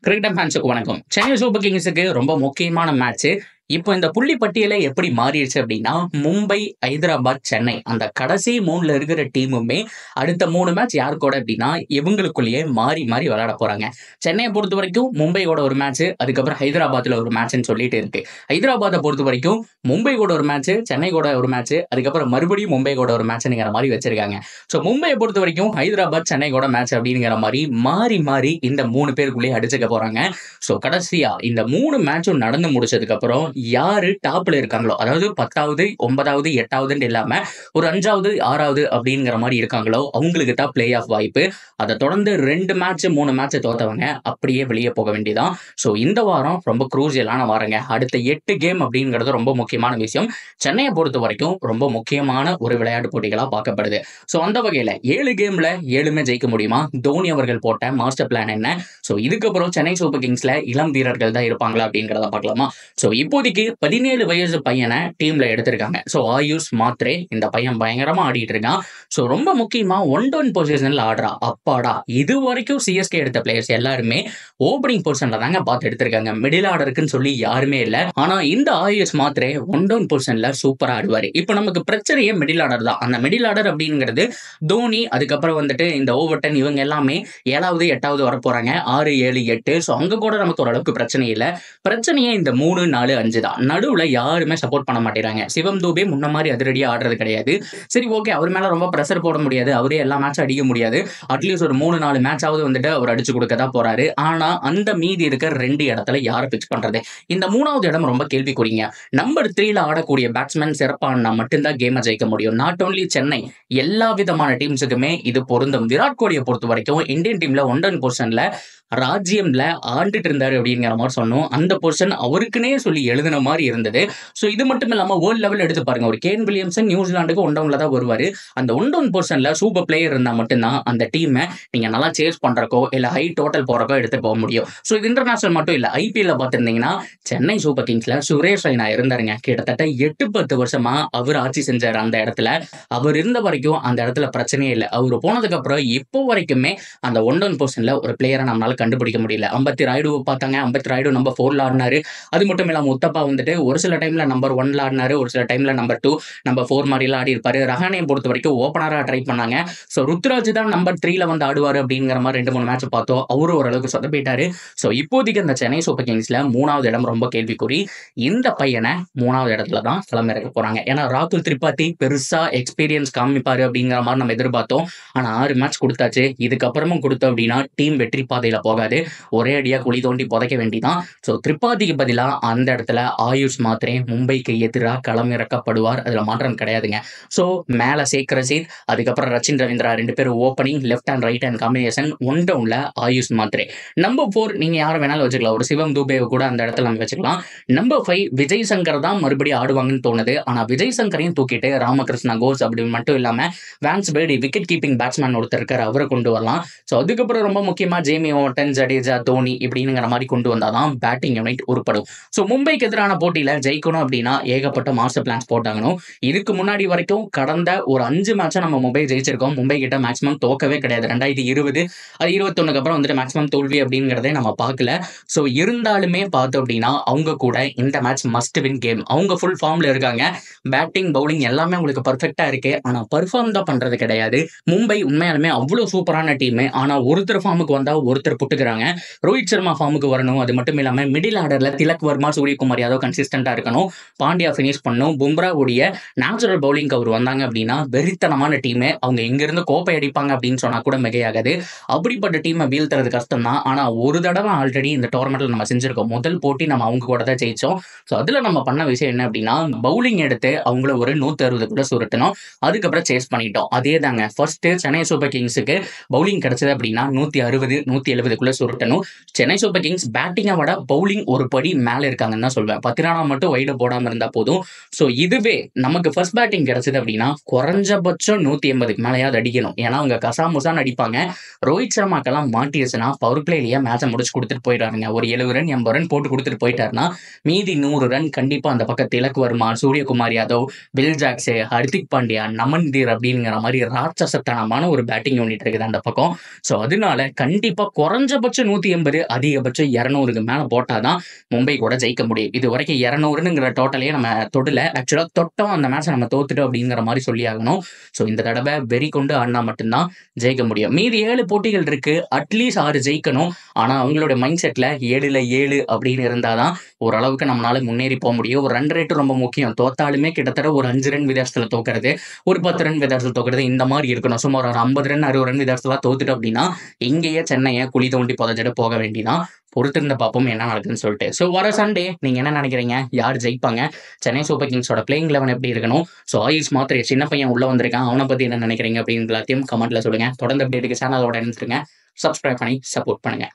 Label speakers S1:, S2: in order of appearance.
S1: Cricket ஃபேன்ஸுக்கு வணக்கம். Chennai super கிங்ஸுக்கு ரொம்ப முக்கியமான மேட்ச். இப்போ இந்த புள்ளி பட்டியலை எப்படி மாறிடுச்சு அப்படின்னா, மும்பை, ஹைதராபாத், சென்னை அந்த கடைசி 3ல இருக்கிற டீமுமே அடுத்த 3 மேட்ச் யார் கூட அப்படின்னா இவங்களுக்குள்ளேயே மாறி மாறி விளையாட போறாங்க. சென்னையை பொறுத்த வரைக்கும் மும்பையோட ஒரு மேட்ச், அதுக்கப்புறம் ஹைதராபாத்ல ஒரு மேட்ச்னு சொல்லிட்டு இருக்கு. ஹைதராபாத்தை பொறுத்த வரைக்கும் மும்பை கூட ஒரு மேட்ச், சென்னை கூட ஒரு மேட்ச், அதுக்கப்புறம் மறுபடியும் மும்பை கூட ஒரு மேட்ச்ங்கிற மாதிரி வச்சிருக்காங்க. ஸோ மும்பையை பொறுத்த வரைக்கும் ஹைதராபாத், சென்னை கூட மேட்ச் அப்படிங்கிற மாதிரி மாறி மாறி இந்த 3 பேருக்குள்ளேயே அடிச்சுக்க போறாங்க. ஸோ கடைசியா இந்த 3 மேட்சும் நடந்து முடிச்சதுக்கு அப்புறம் யாரு டாப்ல இருக்காங்களோ, அதாவது 10வது, 9வது, 8வதுன்னு இல்லாம ஒரு 5வது, 6வது அப்படிங்கிற மாதிரி இருக்காங்களோ அவங்களுக்கு தான் பிளே ஆஃப் வாய்ப்பு. அதை தொடர்ந்து 2 மேட்ச் 3 மேட்ச் தோத்தவங்க அப்படியே வெளியே போக வேண்டியதான். ஸோ இந்த வாரம் ரொம்ப குரூசியலான வாரங்க. அடுத்த 8 கேம் அப்படிங்கிறது ரொம்ப முக்கியமான விஷயம். சென்னையை பொறுத்த வரைக்கும் ரொம்ப முக்கியமான ஒரு விளையாட்டு போட்டிகளா பார்க்கப்படுது. ஸோ அந்த வகையில 7 கேம்ல 7மே ஜெயிக்க முடியுமா? தோனி அவர்கள் போட்ட மாஸ்டர் பிளான் என்ன? ஸோ இதுக்கப்புறம் சென்னை சூப்பர் கிங்ஸ்ல இளம் வீரர்கள் தான் இருப்பாங்களா அப்படிங்கிறத பார்க்கலாமா? ஸோ இப்போதைக்கு 17 வயசு பையனை டீம்ல எடுத்திருக்காங்க. ஸோ ஆயுஷ் மாத்ரே, இந்த பையன் பயங்கரமா ஆடிட்டு இருக்கான். ஸோ ரொம்ப முக்கியமா 1-1 பொசிஷன்ல ஆடுறா. அப்பாடா, இது வரைக்கும் சிஎஸ்கே எடுத்த பிளேயர்ஸ் எல்லாருமே ஓப்பனிங் பொசிஷன்ல தாங்க பார்த்து எடுத்திருக்காங்க. மிடில் ஆர்டருக்குன்னு சொல்லி யாருமே இல்லை. ஆனா இந்த ஆயுஷ் மாத்ரே 1-1 பொசிஷன்ல சூப்பரா ஆடுவாரு. இப்போ நமக்கு பிரச்சனையே மிடில் ஆர்டர் தான். அந்த மிடில் ஆர்டர் அப்படிங்கிறது தோனி, அதுக்கப்புறம் வந்துட்டு இந்த ஓவர்டன், இவங்க எல்லாமே 7வது 8வது வர போறாங்க. 6 7 8. ஸோ அங்க கூட நமக்கு ஓரளவுக்கு பிரச்சனை இல்லை. பிரச்சனையே இந்த 3 4 5 தான். நடுவுல யாருமே சப்போர்ட் பண்ண மாட்டேறாங்க. சிவம் தூபே முன்ன மாதிரி அதிரடியா ஆடுறது கிடையாது. சரி, ஓகே, அவர் மேல ரொம்ப பிரஷர் போட முடியாது, அவரே எல்லா மேட்சும் அடிக்க முடியாது. அட்லீஸ்ட் ஒரு 3 4 மேட்ச் ஆவது வந்துட்டு அவர் அடிச்சு கொடுக்க தான் போறாரு. ஆனா அந்த மீதி இருக்கிற 2 இடத்துல யாரை பிச் பண்றது? இந்த 3வது இடம் ரொம்ப கேள்விக்குறிங்க. நம்பர் 3ல ஆடக்கூடிய பேட்ஸ்மேன் சிறப்பானா மட்டும்தான் கேமை ஜெயிக்க முடியும். நாட் ஓன்லி சென்னை, எல்லா விதமான டீம்ஸுக்குமே இது பொருந்தும். விராட் கோலியை பொறுத்த வரைக்கும் இந்தியன் டீம்ல 1-1 பொசிஷன்ல ராஜ்யம்ல ஆண்டுட்டு இருந்தாரு அப்படிங்கிற மாதிரி சொன்னோம். அந்த பொசிஷன் அவருக்குன்னே சொல்லி எழுதின மாதிரி இருந்தது. ஸோ இது மட்டும் இல்லாம வேர்ல்ட் லெவல் எடுத்து பாருங்க, ஒரு கேன் வில்லியம்சன் நியூசிலாந்துக்கு 1-1 தான் வருவாரு. அந்த 1-1 பொசிஷன்ல சூப்பர் பிளேயர் இருந்தா மட்டும்தான் அந்த டீமை நீங்க நல்லா சேஸ் பண்றக்கோ இல்ல ஹை டோட்டல் போறக்கோ எடுத்து போக முடியும். ஸோ இது இன்டர்நேஷனல் மட்டும் இல்ல, ஐபிஎல்ல பார்த்திருந்தீங்கன்னா சென்னை சூப்பர் கிங்ஸ்ல சுரேஷ் ரெய்னா இருந்தாருங்க. கிட்டத்தட்ட 8-10 வருஷமா அவர் ஆட்சி செஞ்சாரு அந்த இடத்துல. அவர் இருந்த வரைக்கும் அந்த இடத்துல பிரச்சனையே இல்லை. அவர் போனதுக்கு அப்புறம் இப்போ வரைக்குமே அந்த 1-1 பொசிஷன்ல ஒரு பிளேயரை நம்மளால கண்டுபிடிக்க முடியல. அம்பத்தி ராயுடுவை பார்த்தாங்க. அம்பத்தி ராயுடு நம்பர் 4ல ஆடினாரு. அது மட்டும் இல்லாம உத்தப்பா வந்துட்டு ஒரு சில டைம்ல நம்பர் 1ல ஆடினாரு, ஒரு சில டைம்ல நம்பர் 2 நம்பர் 4 மாதிரிலாம் ஆடி இருப்பாரு. ரஹானே பொறுத்த வரைக்கும் ஓப்பனரா ட்ரை பண்ணாங்க. ஸோ ருத்ராஜ் தான் நம்பர் 3ல வந்து ஆடுவாரு அப்படிங்கிற மாதிரி 2-3 மேட்ச் பார்த்தோம். அவரும் ஓரளவுக்கு சொதப்பிட்டாரு. ஸோ இப்போதைக்கு அந்த சென்னை சூப்பர் கிங்ஸ்ல 3வது இடம் ரொம்ப கேள்விக்குறி. இந்த பையனை 3வது இடத்துல தான் களமிறக்க போறாங்க. ஏன்னா ராகுல் திரிபாதி பெருசா எக்ஸ்பீரியன்ஸ் காமிப்பாரு அப்படிங்கிற மாதிரி நம்ம எதிர்பார்த்தோம். ஆனா 6 மேட்ச் கொடுத்தாச்சு. இதுக்கப்புறமும் கொடுத்தோம் அப்படின்னா டீம் வெற்றி பாதையில போகாது, ஒரே அடியா குழி தோண்டி புதைக்க வேண்டிதான். ஸோ திரிபாதிக்கு பதிலாக அந்த இடத்துல ஆயுஷ் மாத்ரே மும்பைக்கு எதிராக களமிறக்கப்படுவார். அதுல மாற்றம் கிடையாதுங்க. ஸோ மேல சேக் ரஷீத், அதுக்கப்புறம் ரச்சின் ரவீந்திரா 2 பேரும் opening, left and right hand combination. 1-1ல ஆயுஷ் மாத்ரே. நம்பர் 4 நீங்க யாரை வேணாலும் வச்சுக்கலாம். ஒரு சிவம் தூபே கூட அந்த இடத்துல நம்ம வச்சுக்கலாம். நம்பர் 5 விஜய் சங்கர் தான் மறுபடியும் ஆடுவாங்கன்னு தோணுது. ஆனா விஜய் சங்கரையும் தூக்கிட்டு ராமகிருஷ்ணா கோஸ் அப்படி மட்டும் இல்லாம வான்ஸ் பேடி விக்கெட் கீப்பிங் பேட்ஸ்மேன் ஒருத்தர் இருக்காரு, அவரை கொண்டு வரலாம். ஸோ அதுக்கப்புறம் ரொம்ப முக்கியமா ஜேமி ஓவர்டன், ஜடேஜா, தோனி இப்படிங்கிற மாதிரி கொண்டு வந்தாதான் பேட்டிங் யூனிட் உருப்படும். ஸோ மும்பைக்கு எதிரான போட்டியில ஜெயிக்கணும் அப்படின்னா ஏகப்பட்ட மாஸ்டர் பிளான்ஸ் போட்டாங்கணும். இதுக்கு முன்னாடி வரைக்கும் கடந்த ஒரு 5 மேட்சா நம்ம மும்பை ஜெயிச்சிருக்கோம். மும்பை கிட்ட மேக்ஸிமம் தோக்கவே கிடையாது. 2020 அது 21க்கு அப்புறம் வந்துட்டு மேக்ஸிமம் தோல்வி அப்படிங்கிறதே நம்ம பார்க்கல. ஸோ இருந்தாலுமே பார்த்தோம் அப்படின்னா அவங்க கூட இந்த மேட்ச் மஸ்ட் வின் கேம். அவங்க ஃபுல் ஃபார்ம்ல இருக்காங்க. பேட்டிங் பவுலிங் எல்லாமே உங்களுக்கு பர்ஃபெக்டா இருக்கு. ஆனா பர்ஃபார்ம் தான் பண்றது கிடையாது. மும்பை உண்மையாலுமே அவ்வளவு சூப்பரான டீம். ஆனா ஒருத்தர் ஃபார்முக்கு வந்தா ஒருத்தர் புட்டுக்கிறாங்க. ரோஹித் சர்மா ஃபார்முக்கு வரணும். அது மட்டும் இல்லாம மிடில் ஆர்டர்ல திலக் வர்மா, சூரியகுமார் யாதவ் கன்சிஸ்டன்டா இருக்கணும். பாண்டியா ஃபினிஷ் பண்ணும். பும்ரா உடைய நேச்சுரல் பவுலிங் அவர் வந்தாங்க அப்படின்னா வெறித்தனமான டீம். அவங்க இங்க இருந்து கோப்பை அடிப்பாங்க அப்படின்னு சொன்னா கூட மிகையாகாது. அப்படிப்பட்ட டீமை வீழ்த்துறது கஷ்டம் தான். ஆனா ஒரு தடவை ஆல்ரெடி இந்த டோர்னமெண்ட்ல நம்ம செஞ்சிருக்கோம். முதல் போட்டி நம்ம அவங்க கூட தான் ஜெயிச்சோம். ஸோ அதுல நம்ம பண்ண விஷயம் என்ன அப்படின்னா பவுலிங் எடுத்து அவங்கள ஒரு 160 சுருட்டணும். அதுக்கப்புறம் சேஸ் பண்ணிட்டோம். அதே தாங்க ஃபர்ஸ்ட் சென்னை சூப்பர் கிங்ஸுக்கு பவுலிங் கிடைச்சது அப்படின்னா 160 170 சுருட்டணும். சென்னை சூப்பர் கிங்ஸ் பேட்டிங்கை விட பவுலிங் ஒரு படி மேல இருக்காங்கன்னு தான் சொல்வேன். 10 ரனா மட்டும் வைட போடாம இருந்தா போதும். ஸோ இதுவே நமக்கு ஃபர்ஸ்ட் பேட்டிங் கிடைச்சது அப்படின்னா குறைஞ்சபட்சம் 180க்கு மேலேயாவது அடிக்கணும். ஏன்னா அவங்க கசாமுசான்னு அடிப்பாங்க. ரோஹித் சர்மாக்கெல்லாம் மாட்டிடுச்சுன்னா பவர் பிளேலயே மேட்சை முடிச்சு கொடுத்துட்டு போயிட்டாருங்க. ஒரு 70 ரன் 80 ரன் போட்டு கொடுத்துட்டு போயிட்டாருன்னா மீதி 100 ரன் கண்டிப்பா அந்த பக்கம் திலக் வர்மா, சூரியகுமார் யாதவ், பில் ஜாக்ஸ், ஹர்திக் பாண்டியா, நமன் தீர் வாரியர் அப்படிங்கிற மாதிரி ராட்சசத்தனமான ஒரு பேட்டிங் யூனிட் இருக்குது அந்த பக்கம். ஸோ அதனால கண்டிப்பா குறைஞ்சபட்சம் 180 அதிகபட்சம் 200க்கு மேல போட்டாதான் மும்பை கூட ஜெயிக்க முடியும். இது வரைக்கும் 200ங்கிற டோட்டலையே நம்ம தொடல. ஆக்சுவலா தொட்டோம் அந்த மேட்சை நம்ம தோத்துட்டோம் அப்படிங்கிற மாதிரி சொல்லி ஆகணும். ஸோ இந்த தடவை வெறி கொண்டு ஆடினா மட்டும்தான் ஜெயிக்க முடியும். மீதி 7 போட்டிகள் இருக்கு. அட்லீஸ்ட் 6 ஜெயிக்கணும். ஆனா அவங்களோட மைண்ட் செட்ல 7ல் 7 அப்படின்னு இருந்தாதான் ஓரளவுக்கு நம்மளால முன்னேறி போக முடியும். ஒரு ரன் ரேட்டு ரொம்ப முக்கியம். தோத்தாலுமே கிட்டத்தட்ட ஒரு 5 ரன் வித்தியாசத்துல தோக்கிறது, ஒரு 10 ரன் வித்தியாசத்துல தோக்கிறது, இந்த மாதிரி இருக்கணும். சும்மா ஒரு 50 ரன் 60 ரன் வித்தியாசத்துல தோத்துட்டோம் அப்படின்னா இங்கேயே சென்னையை குழி தோண்டி புதைச்சிட்டு போக வேண்டிதான். பொறுத்திருந்த பார்ப்போம் என்ன நடக்குதுன்னு சொல்லிட்டு. ஸோ வர சண்டே நீங்க என்ன நினைக்கிறீங்க? யார் ஜெயிப்பாங்க? சென்னை சூப்பர் கிங்ஸோட பிளேயிங் 11 எப்படி இருக்கணும்? ஸோ ஆயுஷ் மாத்திரை சின்ன பையன் உள்ள வந்திருக்கான், அவனை பத்தி என்ன நினைக்கிறீங்க அப்படின்னு எல்லாத்தையும் கமெண்ட்ல சொல்லுங்க. தொடர்ந்து அப்டேட்டுக்கு சேனலோட இருந்துருங்க. சப்ஸ்கிரைப் பண்ணி சப்போர்ட் பண்ணுங்க.